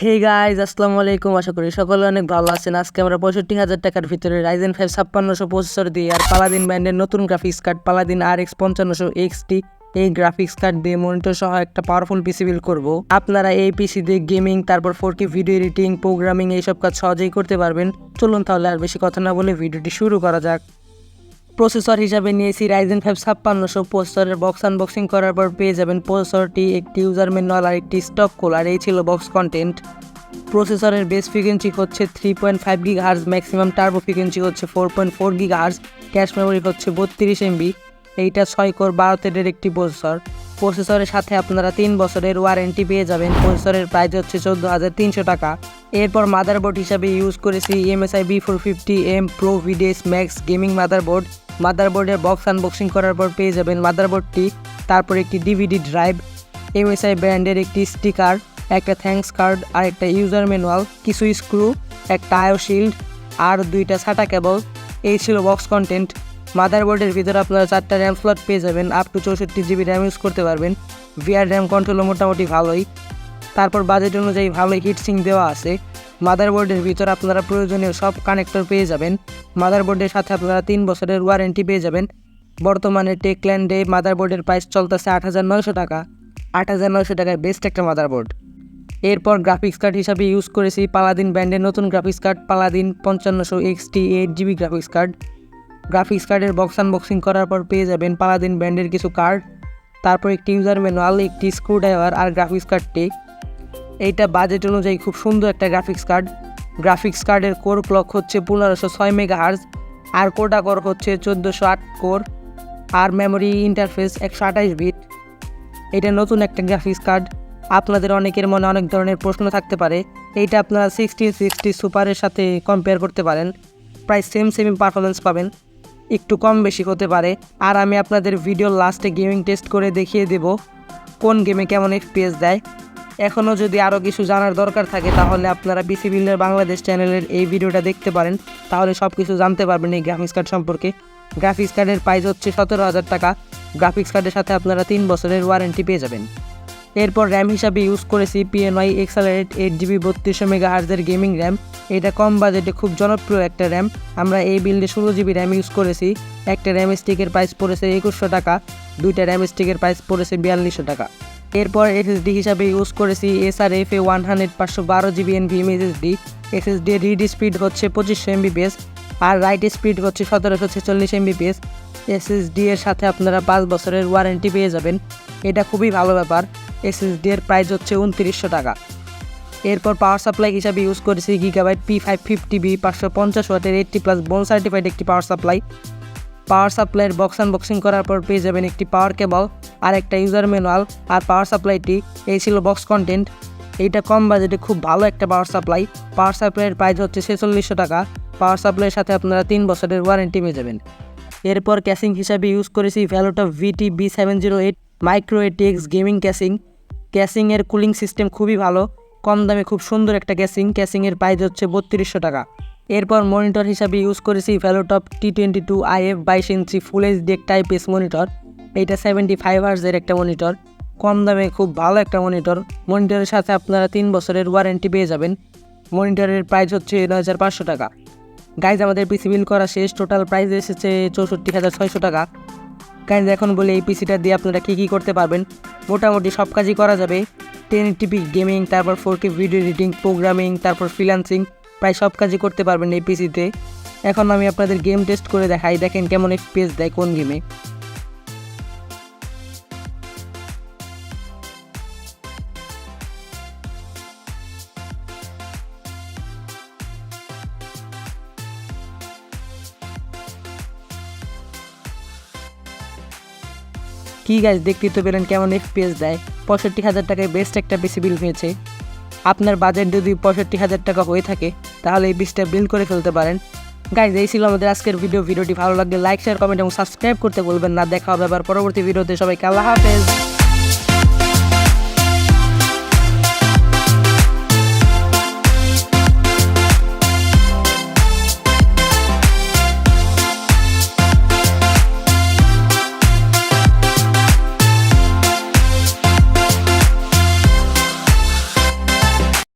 Hey guys আসসালামু আলাইকুম, আশা করি সকলে অনেক ভালো আছেন। আজকে আমরা 65,000 টাকার ভিতরে Ryzen5 5600 প্রসেসর দিয়ে আর পালাদিন ব্র্যান্ডের নতুন গ্রাফিক্স কার্ড পালাদিন RX 5500 XT এই গ্রাফিক্স কার্ড দিয়ে মনিটর সহ একটা পাওয়ারফুল পিসি বিল্ড করব। আপনারা এই পিসি দিয়ে গেমিং, তারপর 4K ভিডিও এডিটিং, প্রোগ্রামিং এইসব কাজ সহজেই করতে পারবেন। চলুন তাহলে আর বেশি কথা না বলে ভিডিওটি শুরু করা যাক। প্রসেসর হিসাবে নিয়েছি Ryzen5 5600। প্রসেসরের বক্স আনবক্সিং করার পর পেয়ে যাবেন প্রসেসরটি, একটি ইউজার ম্যানুয়াল আর একটি স্টক কোড, আর এই ছিল বক্স কন্টেন্ট। প্রসেসরের বেস ফ্রিকোয়েন্সি হচ্ছে 3.5 GHz, ম্যাক্সিমাম টার্বো ফ্রিকোয়েন্সি হচ্ছে 4.4 GHz, ক্যাশ মেমোরি হচ্ছে 32 MB। এইটা 6 কোর 12 থ্রেডের একটি প্রসেসর। প্রসেসরের সাথে আপনারা 3 বছরের ওয়ারেন্টি পেয়ে যাবেন। প্রসেসরের প্রাইস হচ্ছে 14,300 টাকা। এরপর মাদারবোর্ড হিসাবে ইউজ করেছি MSI B450M Pro VDS Max gaming motherboard. মাদারবোর্ডের বক্স আনবক্সিং করার পর পেয়ে যাবেন মাদারবোর্ডটি, তারপর একটি DVD ড্রাইভ, MSI ব্র্যান্ডের একটি স্টিকার, একটা থ্যাঙ্কস কার্ড আর একটা ইউজার ম্যানুয়াল, কিছু স্ক্রু, একটা আয়ো শিল্ড আর 2টা SATA কেবল। এই ছিল বক্স কন্টেন্ট। মাদারবোর্ডের ভিতরে আপনারা 4টা র্যাম স্লট পেয়ে যাবেন, up to 64 GB RAM use করতে পারবেন। VR র্যাম কন্ট্রোলও মোটামুটি ভালোই। তারপর বাজেট অনুযায়ী ভালোই হিটসিং দেওয়া আছে। মাদারবোর্ডের ভিতরে আপনারা প্রয়োজনীয় সব কানেক্টর পেয়ে যাবেন। মাদারবোর্ডের সাথে আপনারা 3 বছরের ওয়ারেন্টি পেয়ে যাবেন। বর্তমানে টেকল্যান্ডে মাদারবোর্ডের প্রাইস চলতেছে 8,900 টাকা। 8,900 টাকায় বেস্ট একটা মাদারবোর্ড। এরপর গ্রাফিক্স কার্ড হিসাবে ইউজ করেছি পালাদিন ব্র্যান্ডের নতুন graphics card Paladin 5500 XT 8GB graphics card. Graphics কার্ডের বক্স আনবক্সিং করার পর পেয়ে যাবেন পালাদিন ব্র্যান্ডের কিছু কার্ড, তারপর একটি ইউজার ম্যানুয়াল, একটি স্ক্রুড্রাইভার আর গ্রাফিক্স কার্ডটি। এইটা বাজেট অনুযায়ী খুব সুন্দর একটা গ্রাফিক্স কার্ড। গ্রাফিক্স কার্ডের কোর ক্লক হচ্ছে 1506 MHz, আর কোডা কোর হচ্ছে 1408 কোর, আর মেমোরি ইন্টারফেস 128 বিট। এটা নতুন একটা গ্রাফিক্স কার্ড। আপনাদের অনেকের মনে অনেক ধরনের প্রশ্ন থাকতে পারে, এইটা আপনারা 1660 সুপারের সাথে কম্পেয়ার করতে পারেন। প্রায় সেম পারফরমেন্স পাবেন, একটু কম বেশি হতে পারে। আর আমি আপনাদের ভিডিওর লাস্টে গেমিং টেস্ট করে দেখিয়ে দেব কোন গেমে কেমন FPS দেয়। এখনও যদি আরও কিছু জানার দরকার থাকে তাহলে আপনারা পিসি বিল্ডার বাংলাদেশ চ্যানেলের এই ভিডিওটা দেখতে পারেন, তাহলে সব কিছু জানতে পারবেন এই গ্রাফিক্স কার্ড সম্পর্কে। গ্রাফিক্স কার্ডের প্রাইস হচ্ছে 17,000 টাকা। গ্রাফিক্স কার্ডের সাথে আপনারা 3 বছরের ওয়ারেন্টি পেয়ে যাবেন। এরপর র্যাম হিসাবে ইউজ করেছি PNY Accelerate 8GB 3200 MHz gaming RAM. এটা কম বাজেটে খুব জনপ্রিয় একটা র্যাম। আমরা এই বিল্ডে 16GB র্যাম ইউজ করেছি। একটা র্যাম স্টিকের প্রাইস পড়েছে 2100 টাকা, 2টা র্যাম স্টিকের প্রাইস পড়েছে 4200 টাকা। এরপর SSD হিসাবে ইউজ করেছি SRFA 100 512GB NVMe SSD। SSD এর রিড স্পিড হচ্ছে 2500 Mbps আর রাইট স্পিড হচ্ছে 1746 Mbps। SSD এর সাথে আপনারা 5 বছরের ওয়ারেন্টি পেয়ে যাবেন। এটা খুবই ভালো ব্যাপার। SSD এর প্রাইস হচ্ছে 2900 টাকা। এরপর পাওয়ার সাপ্লাই হিসাবে ইউজ করেছি Gigabyte P550B 550 ওয়াটের 80+ বোন সার্টিফাইড একটি পাওয়ার সাপ্লাই। পাওয়ার সাপ্লাইয়ের বক্স আনবক্সিং করার পর পেয়ে যাবেন একটি পাওয়ার কেবল আর একটা ইউজার ম্যানুয়াল আর পাওয়ার সাপ্লাইটি। এই ছিল বক্স কন্টেন্ট। এইটা কম বাজেটে খুব ভালো একটা পাওয়ার সাপ্লাই। পাওয়ার সাপ্লাইয়ের প্রাইস হচ্ছে 4600 টাকা। পাওয়ার সাপ্লাইয়ের সাথে আপনারা 3 বছরের ওয়ারেন্টি পেয়ে যাবেন। এরপর ক্যাসিং হিসাবে ইউজ করেছি Velotop VT B708 micro ATX gaming casing. ক্যাসিংয়ের কুলিং সিস্টেম খুবই ভালো, কম দামে খুব সুন্দর একটা ক্যাসিং। ক্যাসিংয়ের প্রাইস হচ্ছে 3200 টাকা। এরপর মনিটর হিসাবে ইউজ করেছি Velotop T22 IF 22 inch full HD একটা IPS মনিটর। এইটা 75 Hz একটা মনিটর, কম দামে খুব ভালো একটা মনিটর। মনিটরের সাথে আপনারা 3 বছরের ওয়ারেন্টি পেয়ে যাবেন। মনিটরের প্রাইস হচ্ছে 9,500 টাকা। গাইজ আমাদের পিসি বিল্ড করা শেষ। টোটাল প্রাইস এসেছে 64,600 টাকা। গাইজ এখন বলে এই পিসিটা দিয়ে আপনারা কী করতে পারবেন। মোটামুটি সব কাজই করা যাবে। 1080p গেমিং, তারপর 4K ভিডিও এডিটিং, প্রোগ্রামিং, তারপর ফ্রিল্যান্সিং, প্রায় সব কাজই করতে পারবেন এই পিসিতে। এখন আমি আপনাদের গেম টেস্ট করে দেখাই, দেখেন কেমন FPS দেয় কোন গেমে। কি গাইজ দেখতেই তো পেলেন কেমন FPS দেয়। 65,000 টাকায় বেস্ট একটা পিসি বিল্ড হয়েছে। আপনার বাজেট যদি 65,000 টাকা হয়ে থাকে তাহলে এই পিসিটা বিল্ড করে ফেলতে পারেন। গাইজ এই ছিল আমাদের আজকের ভিডিওটি ভালো লাগলে লাইক, শেয়ার, কমেন্ট এবং সাবস্ক্রাইব করতে বলবেন না। দেখা হবে আবার পরবর্তী ভিডিওতে। সবাইকে আল্লাহ হাফেজ।